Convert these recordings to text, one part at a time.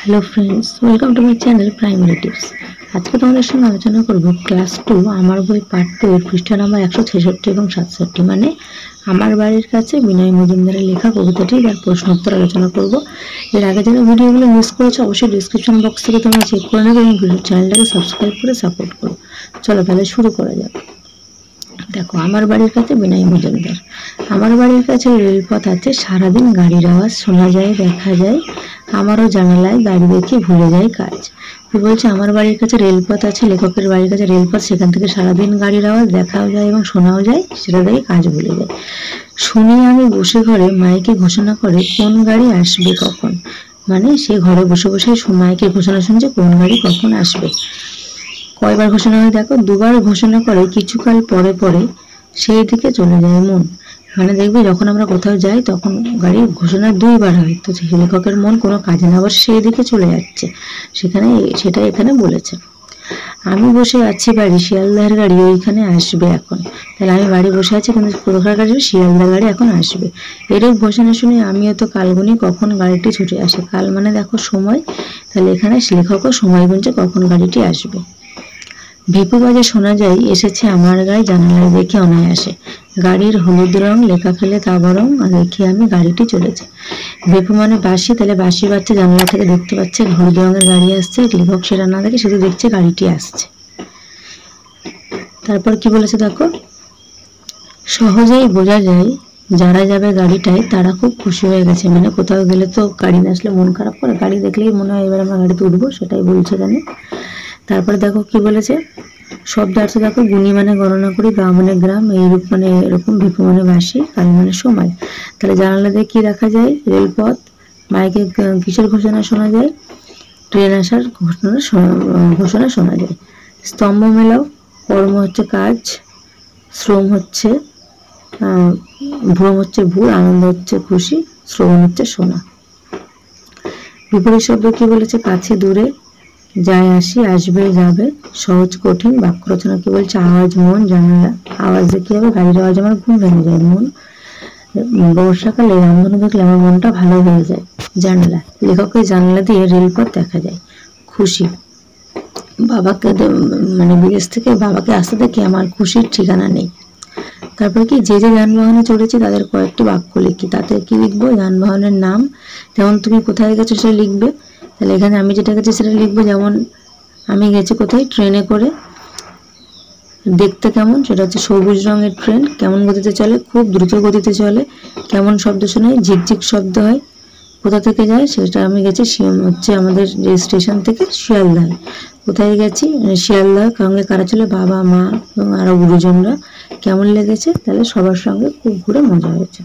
Hello friends, welcome to my channel primary tips. आज के তোমাদের সঙ্গে আলোচনা করব ক্লাস 2 আমার বই পার্ট 2 এর পৃষ্ঠা নাম্বার 166 এবং 67 মানে আমার বাড়ির কাছে বিনয় মজুমদারের লেখা কবিতাটি তার প্রশ্ন উত্তর আলোচনা করব। এর আগে যারা ভিডিওগুলো মিস করেছো অবশ্যই ডেসক্রিপশন বক্স থেকে তোমরা চেক করে নেবে এবং চ্যানেলটাকে সাবস্ক্রাইব করে সাপোর্ট করো। চলো তাহলে শুরু করা যাক। দেখো, আমার বাড়ির কাছে বিনয় মজুমদার। আমার বাড়ির কাছে রেলপথ আছে, সারাদিন গাড়ির আওয়াজ শোনা যায়, দেখা যায়। আমারও জানালায় গাড়ি দেখে ভুলে যায় কাজ। কি বলছে? আমার বাড়ির কাছে রেলপথ আছে, লেখকের বাড়ির কাছে রেলপথ, সেখান থেকে সারাদিন গাড়ির আওয়াজ দেখাও যায় এবং শোনাও যায়, সেটা দেখে কাজ ভুলে যায়। শুনি আমি বসে ঘরে মাইকে ঘোষণা করে কোন গাড়ি আসবে কখন, মানে সে ঘরে বসে বসে মাইকে ঘোষণা শুনছে কোন গাড়ি কখন আসবে। কয়বার ঘোষণা হয় দেখো, দুবার ঘোষণা করে, কিছুকাল পরে পরে সেই দিকে চলে যায় মন। মানে দেখবে যখন আমরা কোথাও যাই তখন গাড়ির ঘোষণা দুইবার হয়, তো লেখকের মন কোনো কাজে না আবার সেই দিকে চলে যাচ্ছে, সেটা এখানে বলেছে। আমি বসে আছি বাড়ি, শিয়ালদার গাড়ি ওইখানে আসবে এখন। তাহলে আমি বাড়ি বসে আছি কিন্তু কোথাকার গাড়ি? শিয়ালদার গাড়ি এখন আসবে। এরূপ ঘোষণা শুনে আমিও তো কালগুনি কখন গাড়িটি ছুটে আসে। কাল মানে দেখো সময়, তাহলে এখানে লেখকও সময় গুনছে কখন গাড়িটি আসবে। ভিপু বাজে শোনা যায় এসেছে আমার গায়ে, জানালায় দেখে অনায়াসে গাড়ির হলুদ রং লেখা ফেলে তা বরং দেখে আমি গাড়িটি চলেছে। ভিপু মানে বাঁশি, তাহলে বাঁশি বাজছে, জানালা থেকে দেখতে পাচ্ছে হলুদ রঙের গাড়ি আসছে। লেখক সেটা না দেখে শুধু দেখছে গাড়িটি আসছে। তারপর কি বলেছে দেখো, সহজেই বোঝা যায় যারা যাবে গাড়িটায় তারা খুব খুশি হয়ে গেছে। মানে কোথাও গেলে তো গাড়ি না আসলে মন খারাপ করে, গাড়ি দেখলেই মনে হয় এবার আমরা গাড়িতে উঠবো, সেটাই বলছে এখানে। তারপরে দেখো কি বলেছে, শব্দার্থ দেখো, গুণী মানে গণনা করি, গ্রা মানে গ্রাম, এইরূপ মানে এরকম, ভিপু মানে বাঁশি, কাল মানে সময়। তাহলে জানালা দিয়ে কি দেখা যায়? রেলপথ। মাইকে কিসের ঘোষণা শোনা যায়? ট্রেন আসার ঘোষণা শোনা যায়। স্তম্ভ মেলাও, কর্ম হচ্ছে কাজ, শ্রম হচ্ছে ভ্রম হচ্ছে ভুল, আনন্দ হচ্ছে খুশি, শ্রবণ হচ্ছে শোনা। বিপরীত শব্দ কি বলেছে? কাছে দূরে, যায় আসি, আসবে যাবে, সহজ কঠিন। বাক্য রচনা কি বলছে? আওয়াজ মন, জানালা আওয়াজ দেখে হবে, গাড়ির আওয়াজ আমার ঘুম ভেঙে যায় মন। বর্ষাকালে রামধনু দেখলে আমার মনটা ভালো হয়ে যায়। জানালা, লেখকের জানালা দিয়ে রেলপথ দেখা যায়। খুশি, বাবাকে মানে বিদেশ থেকে বাবাকে আসতে দেখে আমার খুশির ঠিকানা নেই। তারপর কি, যে যে যানবাহনে চড়েছি তাদের কয়েকটি বাক্য লিখি। তাতে কি লিখবো? যানবাহনের নাম, যেমন তুমি কোথায় গেছো সেটা লিখবে। তাহলে এখানে আমি যেটা গেছি সেটা লিখবো, যেমন আমি গেছি কোথায়? ট্রেনে করে। দেখতে কেমন? সেটা হচ্ছে সবুজ রঙের ট্রেন। কেমন গতিতে চলে? খুব দ্রুত গতিতে চলে। কেমন শব্দ শোনায়? ঝিকঝিক শব্দ হয়। কোথা থেকে যায়? সেটা আমি গেছি হচ্ছে আমাদের যে স্টেশন থেকে শিয়ালদায়। কোথায় গেছি? শিয়ালদা। সঙ্গে কারা ছিল? বাবা, মা এবং আরো গুরুজনরা। কেমন লেগেছে? তাহলে সবার সঙ্গে খুব ঘুরে মজা হয়েছে।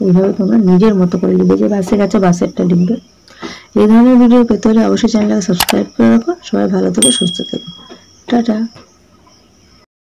এইভাবে তোমরা নিজের মতো করে লিখবে। যে বাসে গেছে বাসেরটা লিখবে। এই ধরনের ভিডিও পেতে হলে অবশ্যই চ্যানেলটাকে সাবস্ক্রাইব করে রাখো। সবাই ভালো থেকো, সুস্থ থেকো। টাটা।